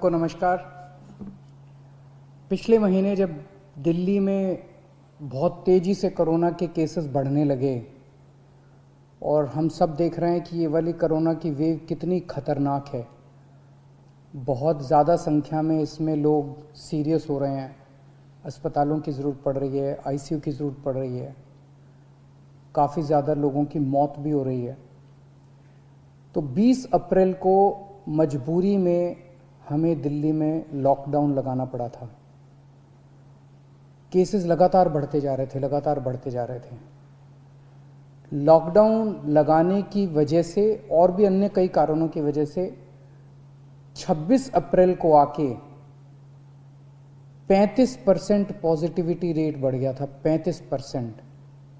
सबको नमस्कार। पिछले महीने जब दिल्ली में बहुत तेज़ी से कोरोना के केसेस बढ़ने लगे और हम सब देख रहे हैं कि ये वाली कोरोना की वेव कितनी ख़तरनाक है, बहुत ज़्यादा संख्या में इसमें लोग सीरियस हो रहे हैं, अस्पतालों की ज़रूरत पड़ रही है, आईसीयू की ज़रूरत पड़ रही है, काफ़ी ज़्यादा लोगों की मौत भी हो रही है। तो 20 अप्रैल को मजबूरी में हमें दिल्ली में लॉकडाउन लगाना पड़ा था। केसेस लगातार बढ़ते जा रहे थे। लॉकडाउन लगाने की वजह से और भी अन्य कई कारणों की वजह से 26 अप्रैल को आके 35% पॉजिटिविटी रेट बढ़ गया था। 35%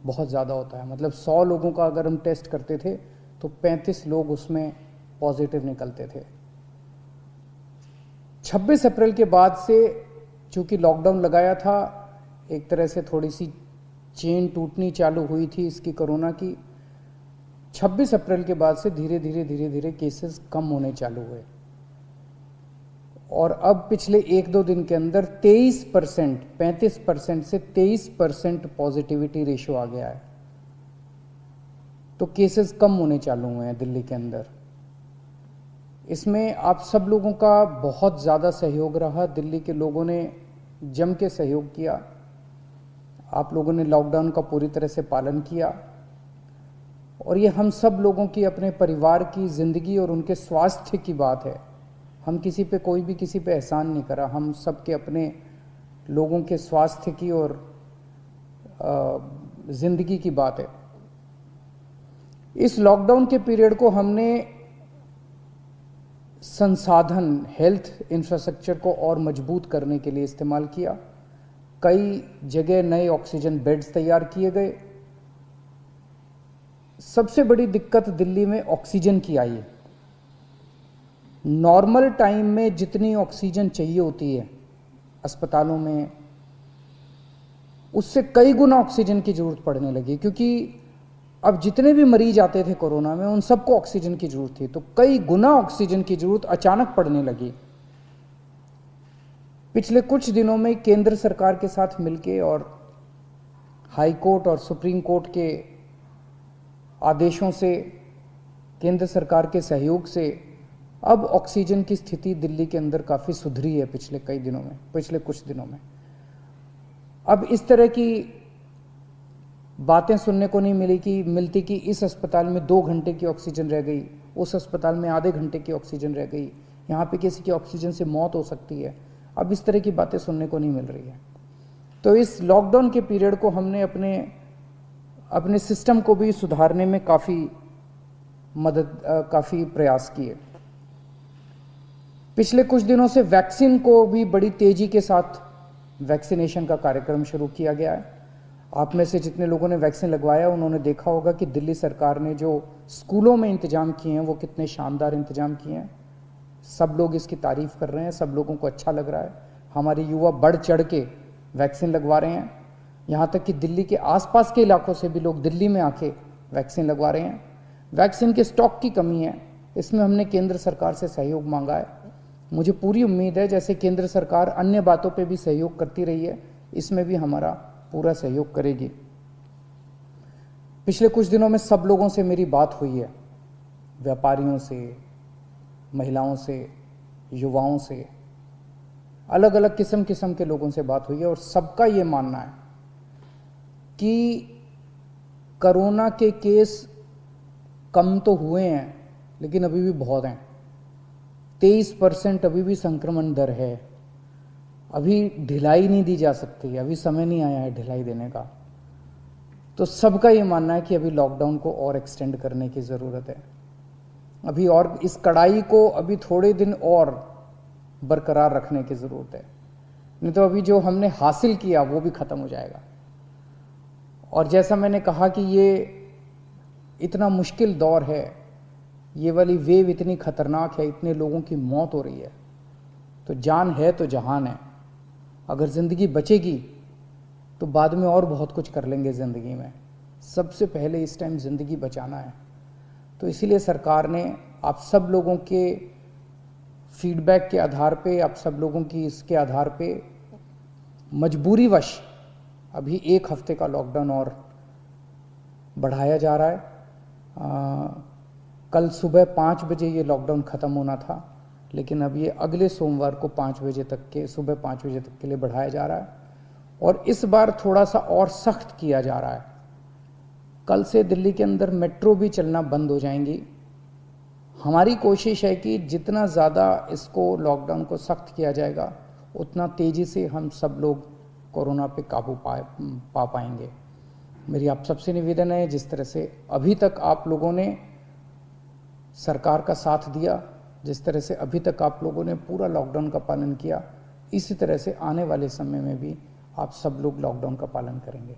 बहुत ज़्यादा होता है, मतलब 100 लोगों का अगर हम टेस्ट करते थे तो 35 लोग उसमें पॉजिटिव निकलते थे। 26 अप्रैल के बाद से चूंकि लॉकडाउन लगाया था, एक तरह से थोड़ी सी चेन टूटनी चालू हुई थी इसकी कोरोना की। 26 अप्रैल के बाद से धीरे धीरे केसेस कम होने चालू हुए और अब पिछले 1-2 दिन के अंदर 23%, 35% से 23% पॉजिटिविटी रेशियो आ गया है। तो केसेस कम होने चालू हुए हैं दिल्ली के अंदर। इसमें आप सब लोगों का बहुत ज़्यादा सहयोग रहा। दिल्ली के लोगों ने जम के सहयोग किया। आप लोगों ने लॉकडाउन का पूरी तरह से पालन किया और ये हम सब लोगों की, अपने परिवार की ज़िंदगी और उनके स्वास्थ्य की बात है। हम किसी पे, कोई भी किसी पे एहसान नहीं करा, हम सब के अपने लोगों के स्वास्थ्य की और ज़िंदगी की बात है। इस लॉकडाउन के पीरियड को हमने संसाधन, हेल्थ इंफ्रास्ट्रक्चर को और मजबूत करने के लिए इस्तेमाल किया। कई जगह नए ऑक्सीजन बेड्स तैयार किए गए। सबसे बड़ी दिक्कत दिल्ली में ऑक्सीजन की आई है। नॉर्मल टाइम में जितनी ऑक्सीजन चाहिए होती है अस्पतालों में, उससे कई गुना ऑक्सीजन की जरूरत पड़ने लगी, क्योंकि अब जितने भी मरीज आते थे कोरोना में उन सबको ऑक्सीजन की जरूरत थी, तो कई गुना ऑक्सीजन की जरूरत अचानक पड़ने लगी। पिछले कुछ दिनों में केंद्र सरकार के साथ मिलके और हाई कोर्ट और सुप्रीम कोर्ट के आदेशों से, केंद्र सरकार के सहयोग से अब ऑक्सीजन की स्थिति दिल्ली के अंदर काफ़ी सुधरी है पिछले कुछ दिनों में। अब इस तरह की बातें सुनने को नहीं मिलती कि इस अस्पताल में 2 घंटे की ऑक्सीजन रह गई, उस अस्पताल में आधे घंटे की ऑक्सीजन रह गई, यहाँ पे किसी की ऑक्सीजन से मौत हो सकती है। अब इस तरह की बातें सुनने को नहीं मिल रही है। तो इस लॉकडाउन के पीरियड को हमने अपने सिस्टम को भी सुधारने में काफ़ी प्रयास किए। पिछले कुछ दिनों से वैक्सीन को भी बड़ी तेज़ी के साथ वैक्सीनेशन का कार्यक्रम शुरू किया गया है। आप में से जितने लोगों ने वैक्सीन लगवाया उन्होंने देखा होगा कि दिल्ली सरकार ने जो स्कूलों में इंतजाम किए हैं वो कितने शानदार इंतजाम किए हैं। सब लोग इसकी तारीफ़ कर रहे हैं, सब लोगों को अच्छा लग रहा है। हमारे युवा बढ़ चढ़ के वैक्सीन लगवा रहे हैं। यहाँ तक कि दिल्ली के आसपास के इलाकों से भी लोग दिल्ली में आके वैक्सीन लगवा रहे हैं। वैक्सीन के स्टॉक की कमी है, इसमें हमने केंद्र सरकार से सहयोग मांगा है। मुझे पूरी उम्मीद है, जैसे केंद्र सरकार अन्य बातों पे भी सहयोग करती रही है, इसमें भी हमारा पूरा सहयोग करेगी। पिछले कुछ दिनों में सब लोगों से मेरी बात हुई है, व्यापारियों से, महिलाओं से, युवाओं से, अलग अलग किस्म के लोगों से बात हुई है और सबका ये मानना है कि कोरोना के केस कम तो हुए हैं लेकिन अभी भी बहुत हैं। 23% अभी भी संक्रमण दर है। अभी ढिलाई नहीं दी जा सकती, अभी समय नहीं आया है ढिलाई देने का। तो सबका ये मानना है कि अभी लॉकडाउन को और एक्सटेंड करने की ज़रूरत है। अभी और इस कड़ाई को अभी थोड़े दिन और बरकरार रखने की ज़रूरत है, नहीं तो अभी जो हमने हासिल किया वो भी ख़त्म हो जाएगा। और जैसा मैंने कहा कि ये इतना मुश्किल दौर है, ये वाली वेव इतनी ख़तरनाक है, इतने लोगों की मौत हो रही है, तो जान है तो जहान है। अगर ज़िंदगी बचेगी तो बाद में और बहुत कुछ कर लेंगे ज़िंदगी में। सबसे पहले इस टाइम ज़िंदगी बचाना है। तो इसीलिए सरकार ने आप सब लोगों के फीडबैक के आधार पे, आप सब लोगों की इसके आधार पे मजबूरीवश अभी 1 हफ्ते का लॉकडाउन और बढ़ाया जा रहा है। कल सुबह 5 बजे ये लॉकडाउन ख़त्म होना था, लेकिन अब ये अगले सोमवार को 5 बजे तक के, सुबह 5 बजे तक के लिए बढ़ाया जा रहा है और इस बार थोड़ा सा और सख्त किया जा रहा है। कल से दिल्ली के अंदर मेट्रो भी चलना बंद हो जाएंगी। हमारी कोशिश है कि जितना ज़्यादा इसको लॉकडाउन को सख्त किया जाएगा उतना तेज़ी से हम सब लोग कोरोना पे काबू पा पाएंगे। मेरी आप सबसे निवेदन है, जिस तरह से अभी तक आप लोगों ने सरकार का साथ दिया, जिस तरह से अभी तक आप लोगों ने पूरा लॉकडाउन का पालन किया, इसी तरह से आने वाले समय में भी आप सब लोग लॉकडाउन का पालन करेंगे।